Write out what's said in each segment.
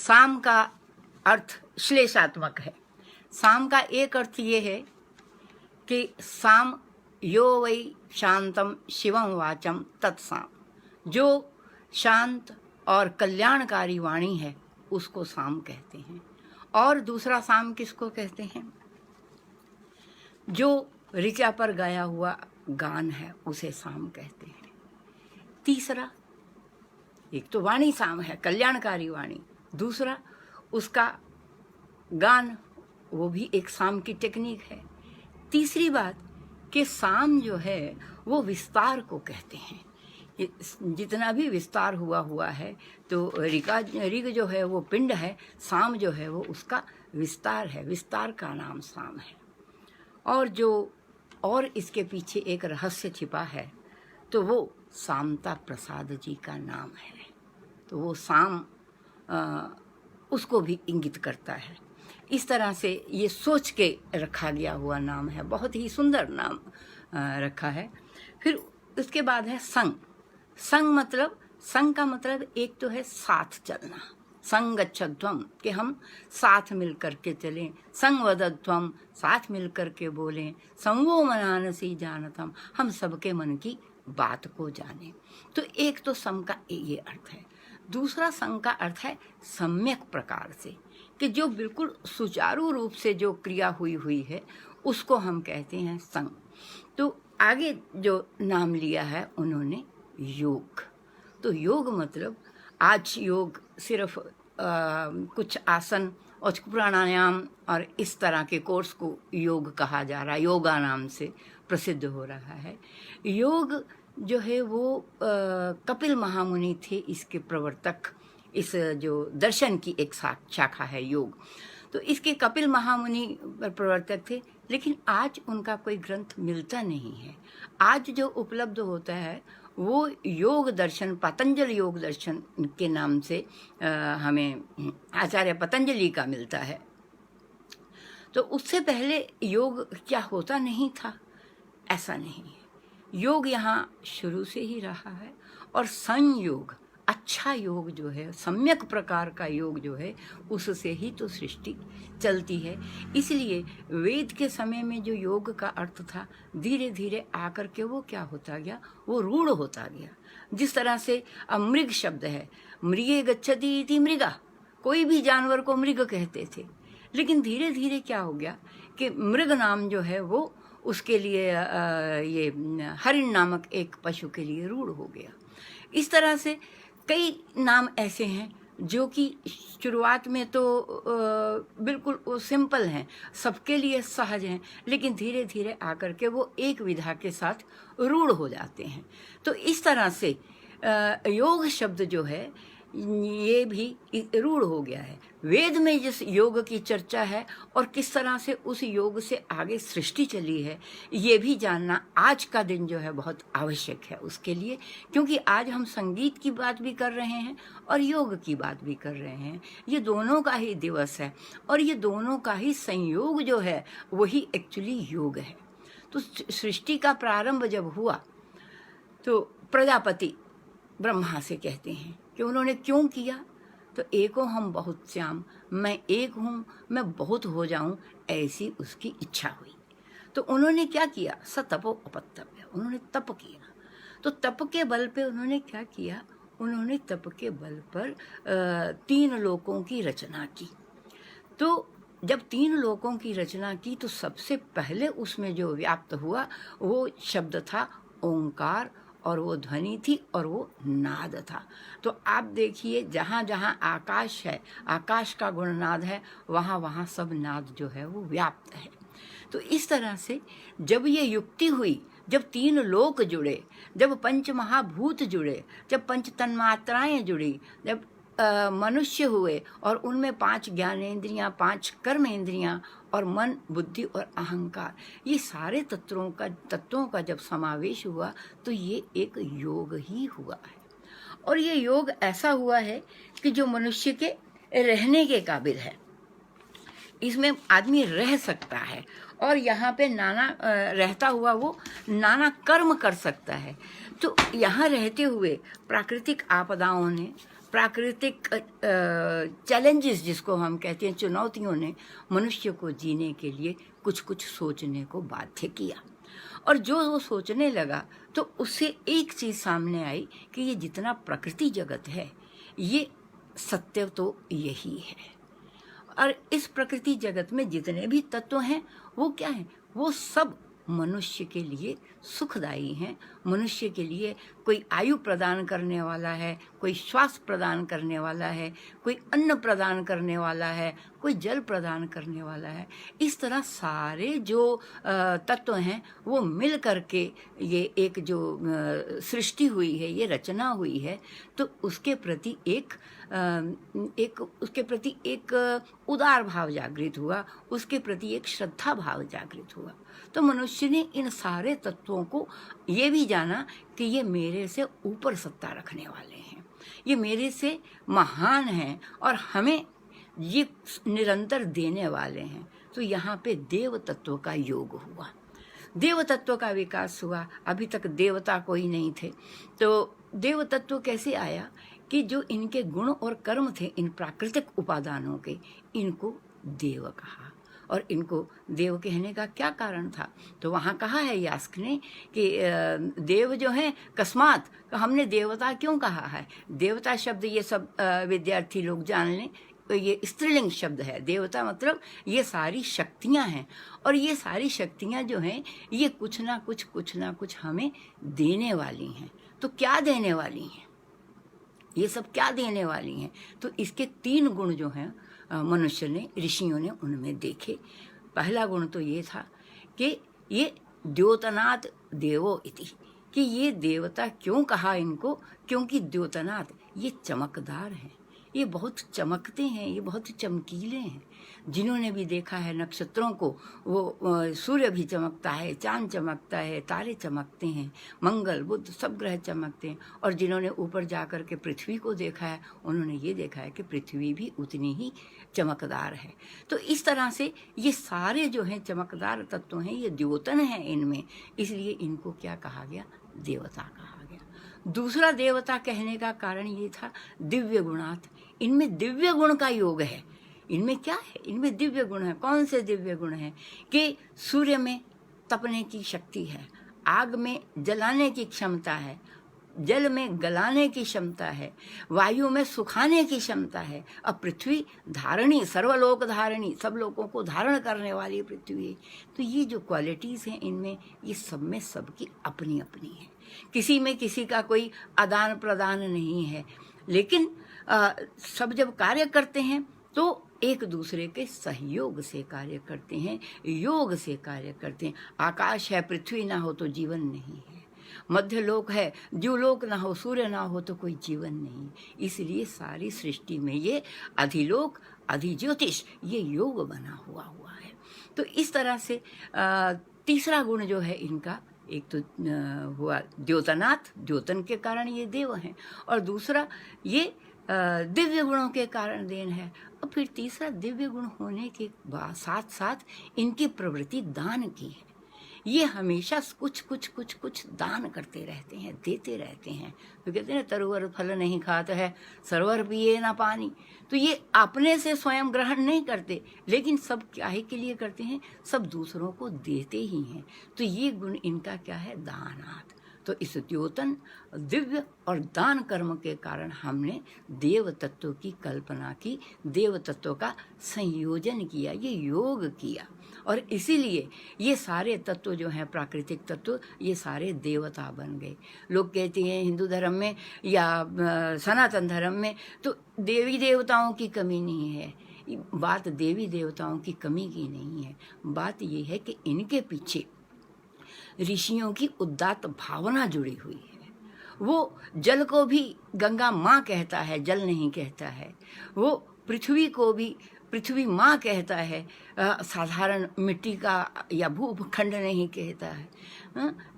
साम का अर्थ श्लेषात्मक है। साम का एक अर्थ ये है कि साम यो वै शांतम शिवम वाचम तत्साम, जो शांत और कल्याणकारी वाणी है उसको साम कहते हैं। और दूसरा साम किसको कहते हैं? जो ऋचा पर गाया हुआ गान है उसे साम कहते हैं। तीसरा, एक तो वाणी साम है, कल्याणकारी वाणी, दूसरा उसका गान, वो भी एक साम की टेक्निक है। तीसरी बात कि साम जो है वो विस्तार को कहते हैं। जितना भी विस्तार हुआ है तो ऋग जो है वो पिंड है, साम जो है वो उसका विस्तार है, विस्तार का नाम साम है। और इसके पीछे एक रहस्य छिपा है, तो वो सामता प्रसाद जी का नाम है। तो वो साम उसको भी इंगित करता है। इस तरह से ये सोच के रखा गया हुआ नाम है, बहुत ही सुंदर नाम रखा है। फिर उसके बाद है संग। संग का मतलब एक तो है साथ चलना, संगच्छध्वम कि हम साथ मिल करके चलें, संवदध्वम साथ मिल करके बोलें, संगो मनानसी जानतम हम सबके मन की बात को जाने। तो एक तो सम का ये अर्थ है। दूसरा संग का अर्थ है सम्यक प्रकार से, कि जो बिल्कुल सुचारू रूप से जो क्रिया हुई है उसको हम कहते हैं संग। तो आगे जो नाम लिया है उन्होंने योग। तो योग मतलब आज योग सिर्फ कुछ आसन और प्राणायाम और इस तरह के कोर्स को योग कहा जा रहा है, योगा नाम से प्रसिद्ध हो रहा है। योग जो है वो कपिल महामुनि थे इसके प्रवर्तक, इस जो दर्शन की एक शाखा है योग। तो इसके कपिल महामुनि प्रवर्तक थे, लेकिन आज उनका कोई ग्रंथ मिलता नहीं है। आज जो उपलब्ध होता है वो योग दर्शन, पतंजल योग दर्शन के नाम से हमें आचार्य पतंजलि का मिलता है। तो उससे पहले योग क्या होता नहीं था? ऐसा नहीं है। योग यहाँ शुरू से ही रहा है। और संयोग, अच्छा योग जो है, सम्यक प्रकार का योग जो है, उससे ही तो सृष्टि चलती है। इसलिए वेद के समय में जो योग का अर्थ था, धीरे धीरे आकर के वो क्या होता गया, वो रूढ़ होता गया। जिस तरह से मृग शब्द है, मृगे गच्छति इति मृगा, कोई भी जानवर को मृग कहते थे, लेकिन धीरे धीरे क्या हो गया कि मृग नाम जो है वो उसके लिए ये हरिण नामक एक पशु के लिए रूढ़ हो गया। इस तरह से कई नाम ऐसे हैं जो कि शुरुआत में तो बिल्कुल वो सिंपल हैं, सबके लिए सहज हैं, लेकिन धीरे धीरे आकर के वो एक विधा के साथ रूढ़ हो जाते हैं। तो इस तरह से योग शब्द जो है ये भी रूढ़ हो गया है। वेद में जिस योग की चर्चा है और किस तरह से उस योग से आगे सृष्टि चली है, ये भी जानना आज का दिन जो है बहुत आवश्यक है उसके लिए, क्योंकि आज हम संगीत की बात भी कर रहे हैं और योग की बात भी कर रहे हैं। ये दोनों का ही दिवस है और ये दोनों का ही संयोग जो है वही एक्चुअली योग है। तो सृष्टि का प्रारंभ जब हुआ तो प्रजापति ब्रह्मा से कहते हैं कि उन्होंने क्यों किया, तो एको हम बहुत श्याम, मैं एक हूँ मैं बहुत हो जाऊं, ऐसी उसकी इच्छा हुई। तो उन्होंने क्या किया, सतपो अपतव्य, उन्होंने तप किया। तो तप के बल पे उन्होंने क्या किया, उन्होंने तप के बल पर 3 लोकों की रचना की। तो जब 3 लोकों की रचना की तो सबसे पहले उसमें जो व्याप्त हुआ वो शब्द था ओंकार, और वो ध्वनि थी और वो नाद था। तो आप देखिए जहाँ जहाँ आकाश है, आकाश का गुणनाद है, वहाँ वहाँ सब नाद जो है वो व्याप्त है। तो इस तरह से जब ये युक्ति हुई, जब 3 लोक जुड़े, जब 5 महाभूत जुड़े, जब 5 तन्मात्राएं जुड़ी, जब मनुष्य हुए और उनमें 5 ज्ञानेंद्रियां, 5 कर्मेंद्रियां और मन, बुद्धि और अहंकार, ये सारे तत्वों का जब समावेश हुआ तो ये एक योग ही हुआ है। और ये योग ऐसा हुआ है कि जो मनुष्य के रहने के काबिल है, इसमें आदमी रह सकता है और यहाँ पे नाना रहता हुआ वो नाना कर्म कर सकता है। तो यहाँ रहते हुए प्राकृतिक आपदाओं ने, प्राकृतिक चैलेंजेस जिसको हम कहते हैं, चुनौतियों ने मनुष्य को जीने के लिए कुछ कुछ सोचने को बाध्य किया। और जो वो सोचने लगा तो उससे एक चीज़ सामने आई कि ये जितना प्रकृति जगत है ये सत्य तो यही है, और इस प्रकृति जगत में जितने भी तत्व हैं वो क्या हैं, वो सब मनुष्य के लिए सुखदायी हैं। मनुष्य के लिए कोई आयु प्रदान करने वाला है, कोई श्वास प्रदान करने वाला है, कोई अन्न प्रदान करने वाला है, कोई जल प्रदान करने वाला है। इस तरह सारे जो तत्व हैं वो मिल करके ये एक जो सृष्टि हुई है, ये रचना हुई है, तो उसके प्रति एक उदार भाव जागृत हुआ, उसके प्रति एक श्रद्धा भाव जागृत हुआ। तो मनुष्य ने इन सारे तत्वों को ये भी जाना कि ये मेरे से ऊपर सत्ता रखने वाले हैं, ये मेरे से महान हैं और हमें ये निरंतर देने वाले हैं। तो यहाँ पे देव तत्व का योग हुआ, देव तत्व का विकास हुआ। अभी तक देवता कोई नहीं थे, तो देव तत्व कैसे आया कि जो इनके गुण और कर्म थे, इन प्राकृतिक उपादानों के, इनको देव कहा। और इनको देव कहने का क्या कारण था, तो वहाँ कहा है यास्क ने कि देव जो हैं कस्मात, हमने देवता क्यों कहा है। देवता शब्द ये सब विद्यार्थी लोग जान लें, तो ये स्त्रीलिंग शब्द है। देवता मतलब ये सारी शक्तियाँ हैं, और ये सारी शक्तियाँ जो हैं ये कुछ ना कुछ हमें देने वाली हैं। तो क्या देने वाली हैं, ये सब क्या देने वाली हैं, तो इसके 3 गुण जो हैं मनुष्य ने, ऋषियों ने उनमें देखे। पहला गुण तो ये था कि ये द्योतनात् देवो इति, कि ये देवता क्यों कहा इनको, क्योंकि द्योतनात् ये चमकदार हैं, ये बहुत चमकते हैं, ये बहुत चमकीले हैं। जिन्होंने भी देखा है नक्षत्रों को, वो सूर्य भी चमकता है, चांद चमकता है, तारे चमकते हैं, मंगल बुध सब ग्रह चमकते हैं। और जिन्होंने ऊपर जा कर के पृथ्वी को देखा है, उन्होंने ये देखा है कि पृथ्वी भी उतनी ही चमकदार है। तो इस तरह से ये सारे जो हैं चमकदार तत्व हैं, ये द्योतन हैं इनमें, इसलिए इनको क्या कहा गया, देवता कहा गया। दूसरा देवता कहने का कारण ये था दिव्य गुणात्, इनमें दिव्य गुण का योग है। इनमें क्या है, इनमें दिव्य गुण है। कौन से दिव्य गुण हैं कि सूर्य में तपने की शक्ति है, आग में जलाने की क्षमता है, जल में गलाने की क्षमता है, वायु में सुखाने की क्षमता है, और पृथ्वी धारणी, सर्वलोक धारणी, सब लोगों को धारण करने वाली पृथ्वी है। तो ये जो क्वालिटीज़ हैं इनमें, ये सब में सबकी अपनी अपनी है, किसी में किसी का कोई आदान प्रदान नहीं है। लेकिन सब जब कार्य करते हैं तो एक दूसरे के सहयोग से कार्य करते हैं, योग से कार्य करते हैं। आकाश है, पृथ्वी ना हो तो जीवन नहीं है। मध्य लोक है, द्युलोक ना हो, सूर्य ना हो तो कोई जीवन नहीं। इसलिए सारी सृष्टि में ये अधिलोक अधिज्योतिष ये योग बना हुआ है। तो इस तरह से तीसरा गुण जो है इनका, एक तो हुआ द्योतनात्, द्योतन के कारण ये देव हैं, और दूसरा ये दिव्य गुणों के कारण देन है। और फिर तीसरा, दिव्य गुण होने के बाद साथ साथ इनकी प्रवृत्ति दान की है। ये हमेशा कुछ दान करते रहते हैं, देते रहते हैं। तो कहते हैं तरुवर फल नहीं खाता है, सरोवर पिए ना पानी। तो ये अपने से स्वयं ग्रहण नहीं करते, लेकिन सब क्या के लिए करते हैं, सब दूसरों को देते ही हैं। तो ये गुण इनका क्या है, दानात्। तो इस द्योतन, दिव्य और दान कर्म के कारण हमने देव तत्व की कल्पना की, देव तत्व का संयोजन किया, ये योग किया। और इसीलिए ये सारे तत्व जो हैं, प्राकृतिक तत्व, ये सारे देवता बन गए। लोग कहते हैं हिंदू धर्म में या सनातन धर्म में तो देवी देवताओं की कमी नहीं है। बात देवी देवताओं की कमी की नहीं है, बात ये है कि इनके पीछे ऋषियों की उदात्त भावना जुड़ी हुई है। वो जल को भी गंगा माँ कहता है, जल नहीं कहता है। वो पृथ्वी को भी पृथ्वी माँ कहता है, साधारण मिट्टी का या भूखंड नहीं कहता है।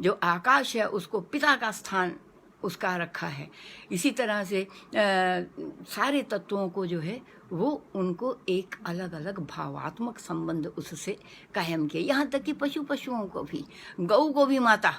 जो आकाश है उसको पिता का स्थान उसका रखा है। इसी तरह से सारे तत्वों को जो है वो उनको एक अलग अलग भावात्मक संबंध उससे कायम किया। यहाँ तक कि पशुओं को भी, गऊ को भी माता,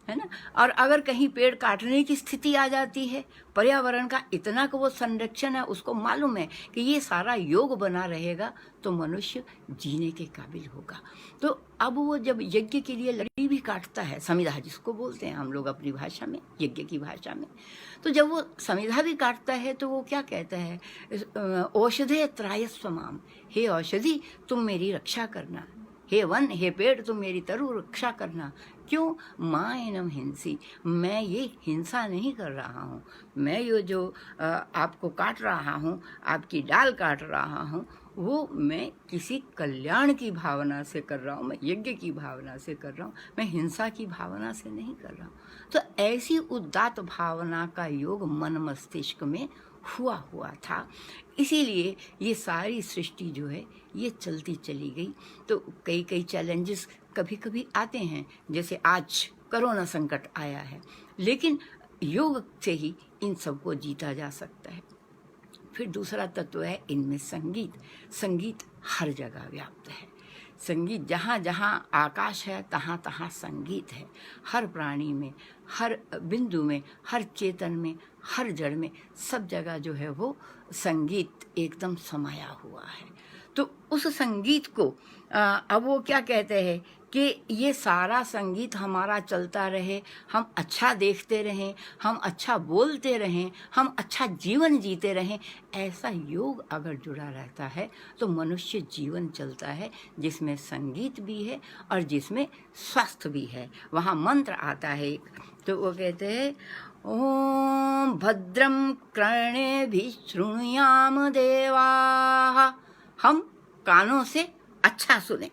है ना। और अगर कहीं पेड़ काटने की स्थिति आ जाती है, पर्यावरण का इतना को वो संरक्षण है, उसको मालूम है कि ये सारा योग बना रहेगा तो मनुष्य जीने के काबिल होगा। तो अब वो जब यज्ञ के लिए लकड़ी भी काटता है, समिधा जिसको बोलते हैं हम लोग अपनी भाषा में, यज्ञ की भाषा में, तो जब वो समिधा भी काटता है तो वो क्या कहता है, औषधे त्रायस्व माम, हे औषधि तुम मेरी रक्षा करना, हे वन, हे पेड़ तुम मेरी तरु रक्षा करना। क्यों? मायनम हिंसी, मैं ये हिंसा नहीं कर रहा हूँ, मैं ये जो आपको काट रहा हूँ, आपकी डाल काट रहा हूँ, वो मैं किसी कल्याण की भावना से कर रहा हूँ, मैं यज्ञ की भावना से कर रहा हूँ, मैं हिंसा की भावना से नहीं कर रहा हूँ। तो ऐसी उदात्त भावना का योग मन मस्तिष्क में हुआ था, इसीलिए ये सारी सृष्टि जो है ये चलती चली गई। तो कई चैलेंजेस कभी कभी आते हैं, जैसे आज कोरोना संकट आया है, लेकिन योग से ही इन सबको जीता जा सकता है। फिर दूसरा तत्व है इनमें संगीत। संगीत हर जगह व्याप्त है। संगीत जहाँ जहाँ आकाश है तहाँ तहाँ संगीत है। हर प्राणी में, हर बिंदु में, हर चेतन में, हर जड़ में, सब जगह जो है वो संगीत एकदम समाया हुआ है। तो उस संगीत को अब वो क्या कहते हैं कि ये सारा संगीत हमारा चलता रहे, हम अच्छा देखते रहें, हम अच्छा बोलते रहें, हम अच्छा जीवन जीते रहें, ऐसा योग अगर जुड़ा रहता है तो मनुष्य जीवन चलता है जिसमें संगीत भी है और जिसमें स्वस्थ भी है। वहाँ मंत्र आता है एक, तो वो कहते हैं ओम भद्रम कर्णेभिः शृणुयाम देवाः, हम कानों से अच्छा सुने,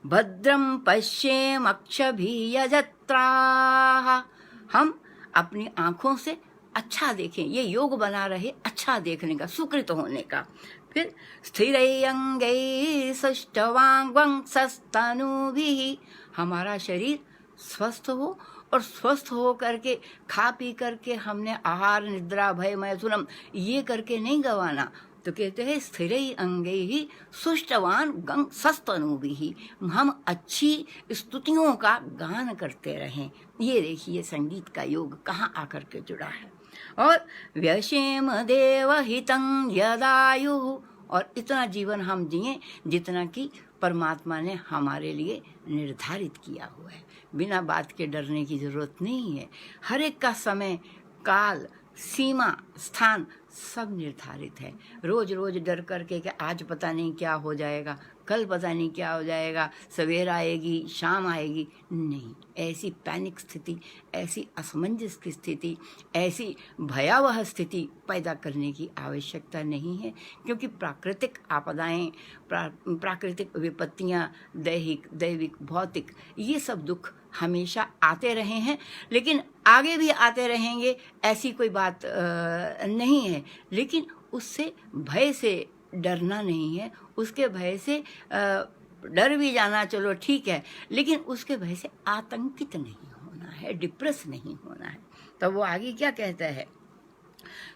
भद्रम पश्येमक्षभिः यजत्राः, हम अपनी आँखों से अच्छा देखें, ये योग बना रहे अच्छा देखने का, सुकृत होने का। फिर स्थिरैरङ्गैः सुष्ठुवाङ्वंसस्तनूभिः, हमारा शरीर स्वस्थ हो, और स्वस्थ हो करके खा पी करके हमने आहार निद्रा भय मैथुनम ये करके नहीं गवाना। तो कहते हैं स्थिरै अंगैः सुष्ठवान गंग सस्तनूभिः, हम अच्छी स्तुतियों का गान करते रहें। ये देखिए संगीत का योग कहाँ आकर के जुड़ा है। और व्यशेम देवहितं यदायुः, और इतना जीवन हम जिए जितना कि परमात्मा ने हमारे लिए निर्धारित किया हुआ है। बिना बात के डरने की जरूरत नहीं है। हर एक का समय, काल, सीमा, स्थान सब निर्धारित है। रोज रोज डर करके कि आज पता नहीं क्या हो जाएगा, कल पता नहीं क्या हो जाएगा, सवेर आएगी शाम आएगी, नहीं, ऐसी पैनिक स्थिति, ऐसी असमंजस की स्थिति, ऐसी भयावह स्थिति पैदा करने की आवश्यकता नहीं है। क्योंकि प्राकृतिक आपदाएं, प्राकृतिक विपत्तियां, दैविक भौतिक, ये सब दुख हमेशा आते रहे हैं, लेकिन आगे भी आते रहेंगे, ऐसी कोई बात नहीं है। लेकिन उससे भय से डरना नहीं है, उसके भय से डर भी जाना चलो ठीक है, लेकिन उसके भय से आतंकित नहीं होना है, डिप्रेस नहीं होना है। तो वो आगे क्या कहता है,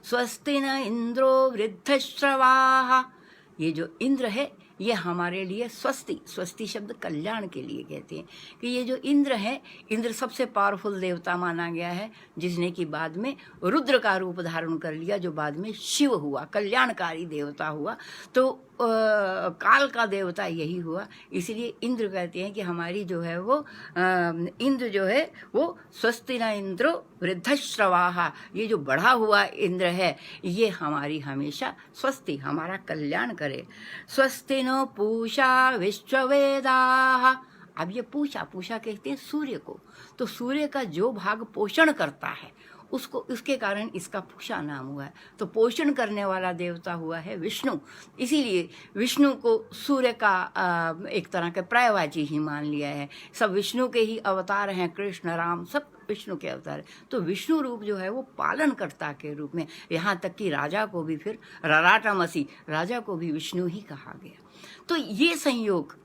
स्वस्ति न इंद्रो वृद्धश्रवाः, ये जो इंद्र है ये हमारे लिए स्वस्ति, स्वस्ति शब्द कल्याण के लिए कहते हैं कि ये जो इंद्र है, इंद्र सबसे पावरफुल देवता माना गया है, जिसने कि बाद में रुद्र का रूप धारण कर लिया, जो बाद में शिव हुआ, कल्याणकारी देवता हुआ। तो काल का देवता यही हुआ। इसलिए इंद्र कहते हैं कि हमारी जो है वो इंद्र जो है वो स्वस्ति न इंद्रो वृद्धश्रवाः, ये जो बढ़ा हुआ इंद्र है ये हमारी हमेशा स्वस्ति, हमारा कल्याण करे। स्वस्ति नो पूषा विश्ववेदाः, अब ये पूषा कहते हैं सूर्य को, तो सूर्य का जो भाग पोषण करता है उसको, उसके कारण इसका पूषा नाम हुआ है। तो पोषण करने वाला देवता हुआ है विष्णु, इसीलिए विष्णु को सूर्य का एक तरह के पर्यायवाची ही मान लिया है। सब विष्णु के ही अवतार हैं, कृष्ण राम सब विष्णु के अवतार है। तो विष्णु रूप जो है वो पालनकर्ता के रूप में, यहाँ तक कि राजा को भी फिर रराटमसी, राजा को भी विष्णु ही कहा गया। तो ये संयोग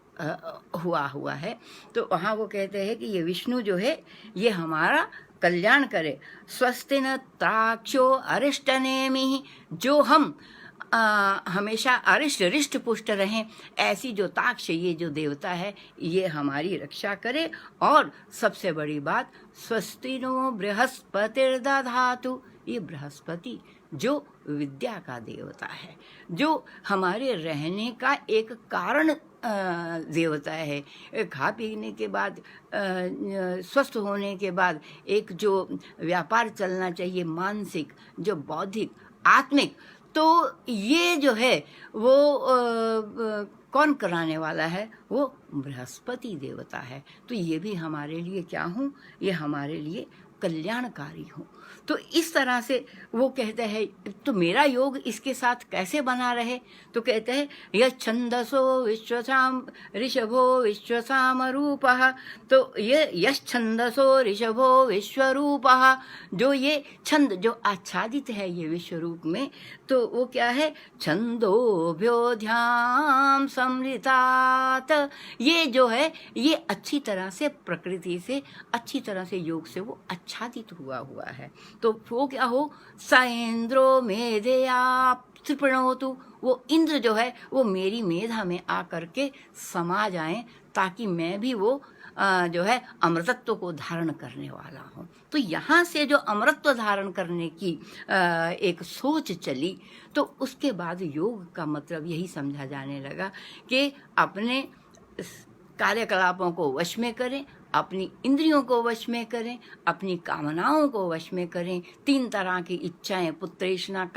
हुआ है। तो वहाँ वो कहते हैं कि ये विष्णु जो है ये हमारा कल्याण करे। स्वस्ति न ताक्षो अरिष्टनेमिः, जो हम हमेशा अरिष्ट रिष्ट पुष्ट रहें, ऐसी जो ताक्ष ये जो देवता है ये हमारी रक्षा करे। और सबसे बड़ी बात, स्वस्ति नो बृहस्पतिर्दधातु, ये बृहस्पति जो विद्या का देवता है, जो हमारे रहने का एक कारण देवता है। खा पीने के बाद, स्वस्थ होने के बाद एक जो व्यापार चलना चाहिए, मानसिक, जो बौद्धिक, आत्मिक, तो ये जो है वो कौन कराने वाला है? वो बृहस्पति देवता है। तो ये भी हमारे लिए क्या हूँ? ये हमारे लिए कल्याणकारी हूँ। तो इस तरह से वो कहते हैं, तो मेरा योग इसके साथ कैसे बना रहे? तो कहते हैं यच्छंदसो विश्वसाम ऋषभो विश्वसाम रूपः। तो ये यच्छंदसो ऋषभो विश्वरूपः, जो ये छंद जो आच्छादित है ये विश्व रूप में, तो वो क्या है? छंदोभ्योध्याम समृतात्, ये जो है ये अच्छी तरह से प्रकृति से, अच्छी तरह से योग से वो आच्छादित हुआ है। तो वो क्या हो? सैन्द्रो मेधया त्रिपणोतु, वो इंद्र जो है वो मेरी मेधा में आकर के समा जाएं, ताकि मैं भी वो जो है अमृतत्व को धारण करने वाला हूँ। तो यहाँ से जो अमृतत्व धारण करने की एक सोच चली, तो उसके बाद योग का मतलब यही समझा जाने लगा कि अपने कार्यकलापों को वश में करें, अपनी इंद्रियों को वश में करें, अपनी कामनाओं को वश में करें। 3 तरह की इच्छाएं, पुत्रेषणा,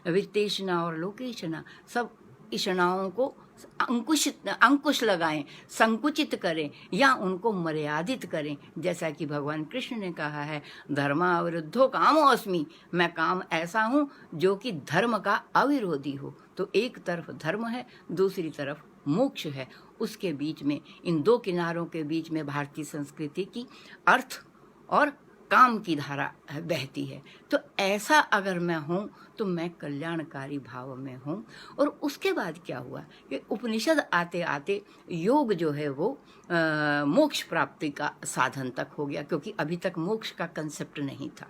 वित्तेषणा और लोकेषणा, सब इषणाओं को अंकुश लगाएं, संकुचित करें या उनको मर्यादित करें। जैसा कि भगवान कृष्ण ने कहा है, धर्माविरुद्धो कामो अस्मि, मैं काम ऐसा हूँ जो कि धर्म का अविरोधी हो। तो एक तरफ धर्म है, दूसरी तरफ मोक्ष है। उसके बीच में, इन 2 किनारों के बीच में भारतीय संस्कृति की अर्थ और काम की धारा बहती है। तो ऐसा अगर मैं हूँ तो मैं कल्याणकारी भाव में हूँ। और उसके बाद क्या हुआ कि उपनिषद आते आते योग जो है वो मोक्ष प्राप्ति का साधन तक हो गया, क्योंकि अभी तक मोक्ष का कंसेप्ट नहीं था।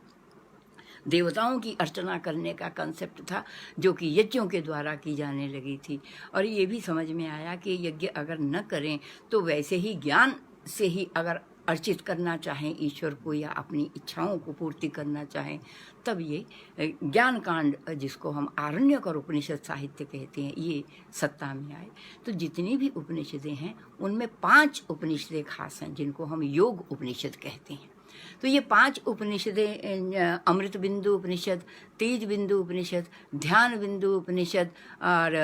देवताओं की अर्चना करने का कंसेप्ट था, जो कि यज्ञों के द्वारा की जाने लगी थी। और ये भी समझ में आया कि यज्ञ अगर न करें तो वैसे ही ज्ञान से ही अगर अर्चित करना चाहें ईश्वर को या अपनी इच्छाओं को पूर्ति करना चाहें, तब ये ज्ञान कांड, जिसको हम आरण्यक और उपनिषद साहित्य कहते हैं, ये सत्ता में आए। तो जितनी भी उपनिषदें हैं उनमें 5 उपनिषदें खास हैं जिनको हम योग उपनिषद कहते हैं। तो ये 5 उपनिषदें, अमृत बिंदु उपनिषद, तेज बिंदु उपनिषद, ध्यान बिंदु उपनिषद और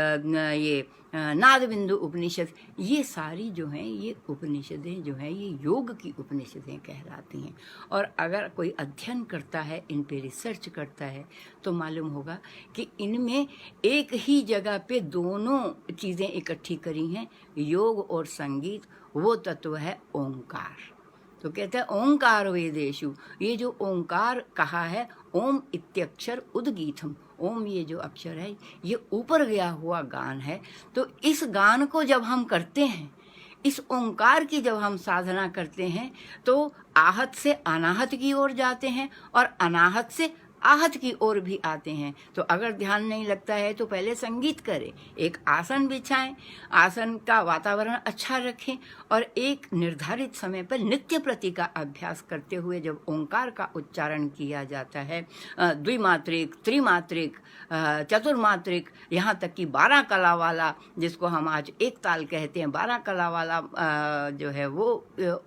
ये नाद बिंदु उपनिषद, ये सारी जो हैं ये उपनिषदें जो हैं ये योग की उपनिषदें कहलाती हैं। और अगर कोई अध्ययन करता है, इन पे रिसर्च करता है, तो मालूम होगा कि इनमें एक ही जगह पे दोनों चीज़ें इकट्ठी करी हैं, योग और संगीत। वो तत्व है ओंकार। तो कहते हैं ओंकार वेदेषु, ये जो ओंकार कहा है, ओम इत्यक्षर उद्गीतम, ओम ये जो अक्षर है ये ऊपर गया हुआ गान है। तो इस गान को जब हम करते हैं, इस ओंकार की जब हम साधना करते हैं, तो आहत से अनाहत की ओर जाते हैं और अनाहत से आहत की ओर भी आते हैं। तो अगर ध्यान नहीं लगता है तो पहले संगीत करें, एक आसन बिछाएं, आसन का वातावरण अच्छा रखें और एक निर्धारित समय पर नित्य प्रति का अभ्यास करते हुए जब ओंकार का उच्चारण किया जाता है, द्विमात्रिक, त्रिमात्रिक, चतुर्मात्रिक, यहाँ तक कि 12 कला वाला, जिसको हम आज एक ताल कहते हैं, 12 कला वाला जो है वो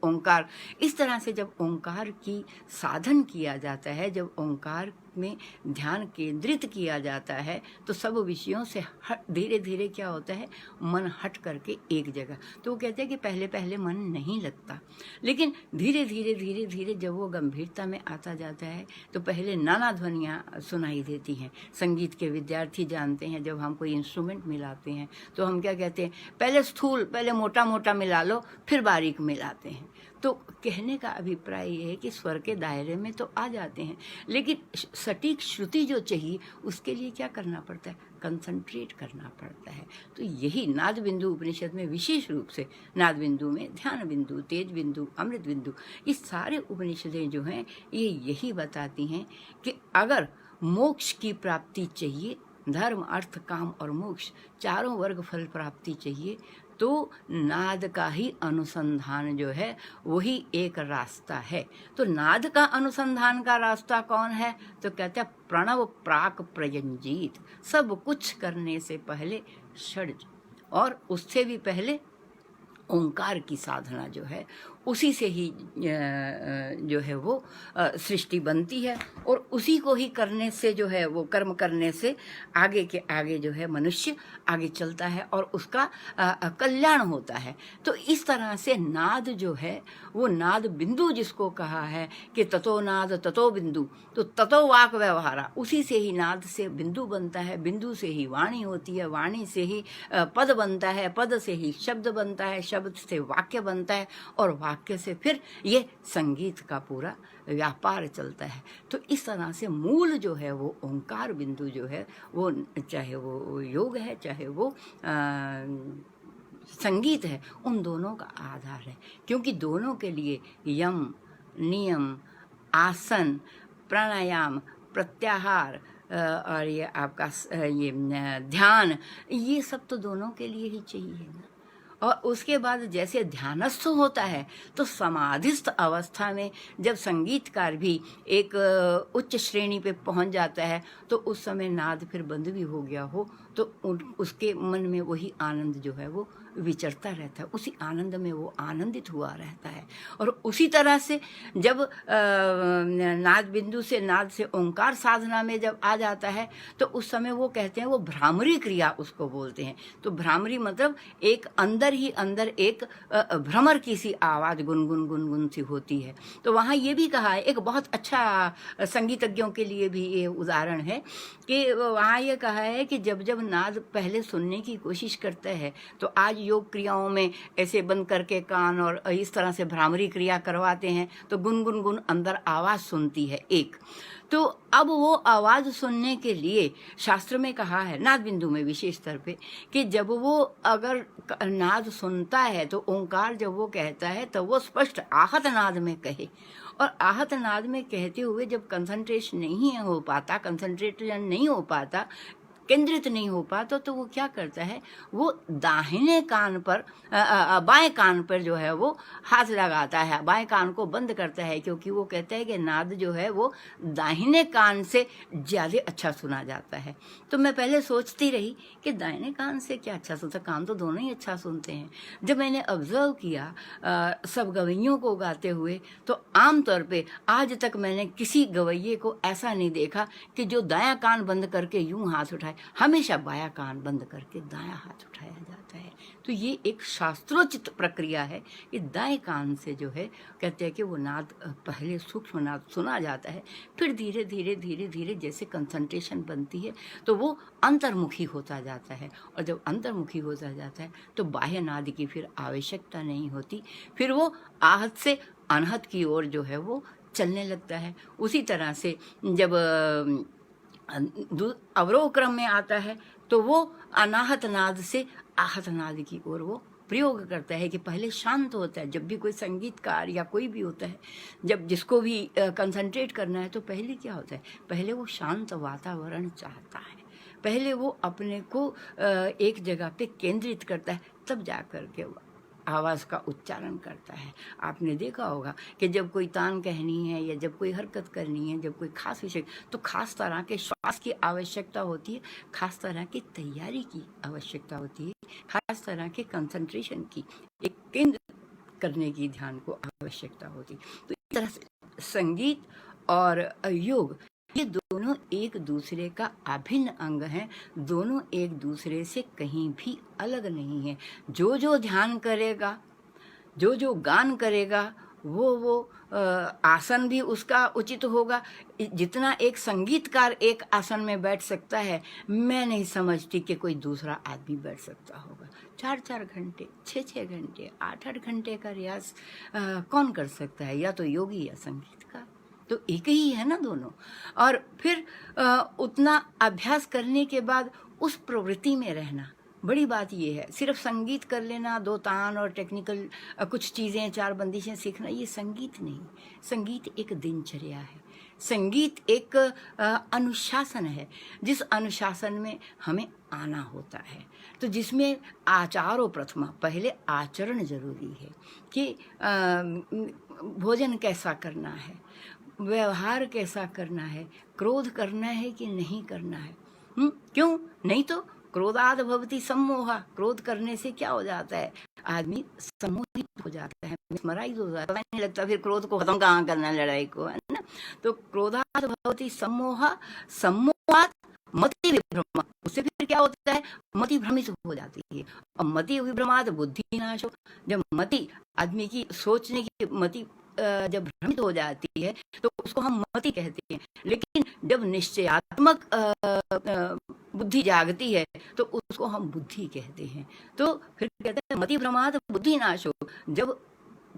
ओंकार, इस तरह से जब ओंकार की साधन किया जाता है, जब ओंकार में ध्यान केंद्रित किया जाता है, तो सब विषयों से धीरे धीरे क्या होता है, मन हट करके एक जगह। तो वो कहते हैं कि पहले पहले मन नहीं लगता, लेकिन धीरे धीरे धीरे धीरे जब वो गंभीरता में आता जाता है तो पहले नाना ध्वनियाँ सुनाई देती हैं। संगीत के विद्यार्थी जानते हैं, जब हम कोई इंस्ट्रूमेंट मिलाते हैं तो हम क्या कहते हैं, पहले स्थूल, पहले मोटा मोटा मिला लो, फिर बारीक मिलाते हैं। तो कहने का अभिप्राय ये है कि स्वर के दायरे में तो आ जाते हैं, लेकिन सटीक श्रुति जो चाहिए उसके लिए क्या करना पड़ता है, कंसंट्रेट करना पड़ता है। तो यही नाद बिंदु उपनिषद में विशेष रूप से, नाद बिंदु में ध्यान बिंदु, तेज बिंदु, अमृत बिंदु, ये सारे उपनिषदें जो हैं ये यही बताती हैं कि अगर मोक्ष की प्राप्ति चाहिए धर्म अर्थ काम और मोक्ष चारों वर्ग फल प्राप्ति चाहिए तो नाद का ही अनुसंधान जो है वही एक रास्ता है। तो नाद का अनुसंधान का रास्ता कौन है? तो कहते हैं प्रणव प्राक प्रयंजीत, सब कुछ करने से पहले षड्ज और उससे भी पहले ओंकार की साधना जो है उसी से ही जो है वो सृष्टि बनती है और उसी को ही करने से जो है वो कर्म करने से आगे के आगे जो है मनुष्य आगे चलता है और उसका कल्याण होता है। तो इस तरह से नाद जो है वो नाद बिंदु जिसको कहा है कि ततो नाद ततो बिंदु, तो ततो वाक व्यवहारा, उसी से ही नाद से बिंदु बनता है, बिंदु से ही वाणी होती है, वाणी से ही पद बनता है, पद से ही शब्द बनता है, शब्द से वाक्य बनता है और वाक्य से फिर ये संगीत का पूरा व्यापार चलता है। तो इस तरह से मूल जो है वो ओंकार बिंदु जो है वो चाहे वो योग है चाहे वो संगीत है, उन दोनों का आधार है। क्योंकि दोनों के लिए यम नियम आसन प्राणायाम प्रत्याहार और ये आपका ये ध्यान, ये सब तो दोनों के लिए ही चाहिए ना। और उसके बाद जैसे ध्यानस्थ होता है तो समाधिस्थ अवस्था में जब संगीतकार भी एक उच्च श्रेणी पे पहुंच जाता है तो उस समय नाद फिर बंद भी हो गया हो तो उसके मन में वही आनंद जो है वो विचरता रहता है, उसी आनंद में वो आनंदित हुआ रहता है। और उसी तरह से जब नाद बिंदु से नाद से ओंकार साधना में जब आ जाता है तो उस समय वो कहते हैं वो भ्रामरी क्रिया उसको बोलते हैं। तो भ्रामरी मतलब एक अंदर ही अंदर एक भ्रमर की सी आवाज़ गुनगुन गुनगुन सी होती है। तो वहाँ ये भी कहा है, एक बहुत अच्छा संगीतज्ञों के लिए भी ये उदाहरण है कि वहाँ ये कहा है कि जब जब नाद पहले सुनने की कोशिश करता है तो आज योग क्रियाओं में ऐसे बंद करके कान और इस तरह से भ्रामरी क्रिया करवाते हैं तो गुन गुन अंदर आवाज़ सुनती है एक। तो अब वो आवाज़ सुनने के लिए शास्त्र में कहा है नाद बिंदु में विशेष तौर पे कि जब वो अगर नाद सुनता है तो ओंकार जब वो कहता है तो वो स्पष्ट आहत नाद में कहे। और आहत नाद में कहते हुए जब कंसंट्रेशन नहीं हो पाता, कंसंट्रेशन नहीं हो पाता, केंद्रित नहीं हो पाता तो वो क्या करता है, वो दाहिने कान पर बाएं कान पर जो है वो हाथ लगाता है, बाएं कान को बंद करता है क्योंकि वो कहता है कि नाद जो है वो दाहिने कान से ज़्यादा अच्छा सुना जाता है। तो मैं पहले सोचती रही कि दाहिने कान से क्या अच्छा सुनता, कान तो दोनों ही अच्छा सुनते हैं। जब मैंने ऑब्जर्व किया सब गवैयों को गाते हुए तो आमतौर पे आज तक मैंने किसी गवैये को ऐसा नहीं देखा कि जो दायां कान बंद करके यूं हाथ उठाए, हमेशा बायां कान बंद करके दायां हाथ उठाया जाता है। तो ये एक शास्त्रोचित प्रक्रिया है कि दाएं कान से जो है कहते हैं कि वो नाद पहले सूक्ष्म नाद सुना जाता है, फिर धीरे धीरे धीरे धीरे जैसे कंसंट्रेशन बनती है तो वो अंतर्मुखी होता जाता है। और जब अंतर्मुखी होता जाता है तो बाह्य नाद की फिर आवश्यकता नहीं होती, फिर वो आहत से अनहत की ओर जो है वो चलने लगता है। उसी तरह से जब अवरोह क्रम में आता है तो वो अनाहत नाद से आहत नाद की ओर वो प्रयोग करता है कि पहले शांत होता है। जब भी कोई संगीतकार या कोई भी होता है, जब जिसको भी कंसंट्रेट करना है तो पहले क्या होता है, पहले वो शांत वातावरण चाहता है, पहले वो अपने को एक जगह पे केंद्रित करता है, तब जा कर के आवाज़ का उच्चारण करता है। आपने देखा होगा कि जब कोई तान कहनी है या जब कोई हरकत करनी है, जब कोई खास विषय, तो खास तरह के श्वास की आवश्यकता होती है, खास तरह की तैयारी की आवश्यकता होती है, खास तरह के कंसंट्रेशन की, एक केंद्र करने की ध्यान को आवश्यकता होती। तो इस तरह से संगीत और योग ये दोनों एक दूसरे का अभिन्न अंग हैं, दोनों एक दूसरे से कहीं भी अलग नहीं है। जो जो ध्यान करेगा, जो जो गान करेगा, वो आसन भी उसका उचित होगा। जितना एक संगीतकार एक आसन में बैठ सकता है, मैं नहीं समझती कि कोई दूसरा आदमी बैठ सकता होगा। 4-4 घंटे, 6-6 घंटे, 8-8 घंटे का रियाज कौन कर सकता है? या तो योगी या संगीतकार, तो एक ही है ना दोनों। और फिर उतना अभ्यास करने के बाद उस प्रवृत्ति में रहना, बड़ी बात ये है। सिर्फ संगीत कर लेना, 2 तान और टेक्निकल कुछ चीज़ें 4 बंदिशें सीखना, ये संगीत नहीं। संगीत एक दिनचर्या है, संगीत एक अनुशासन है, जिस अनुशासन में हमें आना होता है, तो जिसमें आचारो प्रथमा, पहले आचरण जरूरी है कि भोजन कैसा करना है, व्यवहार कैसा करना है, क्रोध करना है कि नहीं करना है। क्यों? नहीं तो क्रोधाद भवति सम्मोहा, क्रोध करने से क्या हो जाता है, आदमी सम्मोहित हो जाता है, स्मराइज हो जाता है, पता नहीं लगता फिर क्रोध को खत्म कहाँ करना है, लड़ाई को, है ना। तो क्रोधाद भवति सम्मोहा, सम्मोहात मति विभ्रमा, उससे फिर क्या होता है, मति भ्रमित हो जाती है। और मति विभ्रमात बुद्धि नाशो, जब मति आदमी की सोचने की मति जब भ्रमित हो जाती है तो उसको हम मति कहते हैं। लेकिन जब निश्चयात्मक बुद्धि जागती है तो उसको हम बुद्धि कहते हैं। तो फिर कहते हैं मति भ्रमात बुद्धि नाशो, जब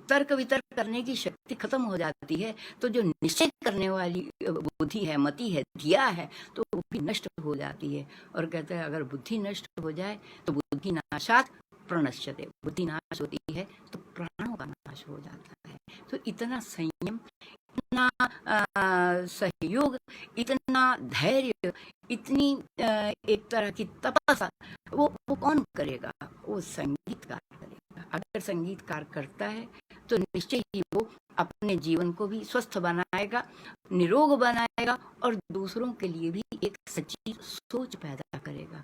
तर्क वितर्क करने की शक्ति खत्म हो जाती है तो जो निश्चय करने वाली बुद्धि है, मति है, धिया है, तो वो भी नष्ट हो जाती है। और कहते हैं अगर बुद्धि नष्ट हो जाए तो बुद्धि नाशात प्रणश्यते, बुद्धि नाश होती है तो प्राणों का नाश हो जाता है। तो इतना संयम, इतना सहयोग, इतना धैर्य, इतनी एक तरह की तपस्या वो कौन करेगा? वो संगीतकार करेगा। अगर संगीतकार करता है तो निश्चय ही वो अपने जीवन को भी स्वस्थ बनाएगा, निरोग बनाएगा और दूसरों के लिए भी एक सच्ची सोच पैदा करेगा।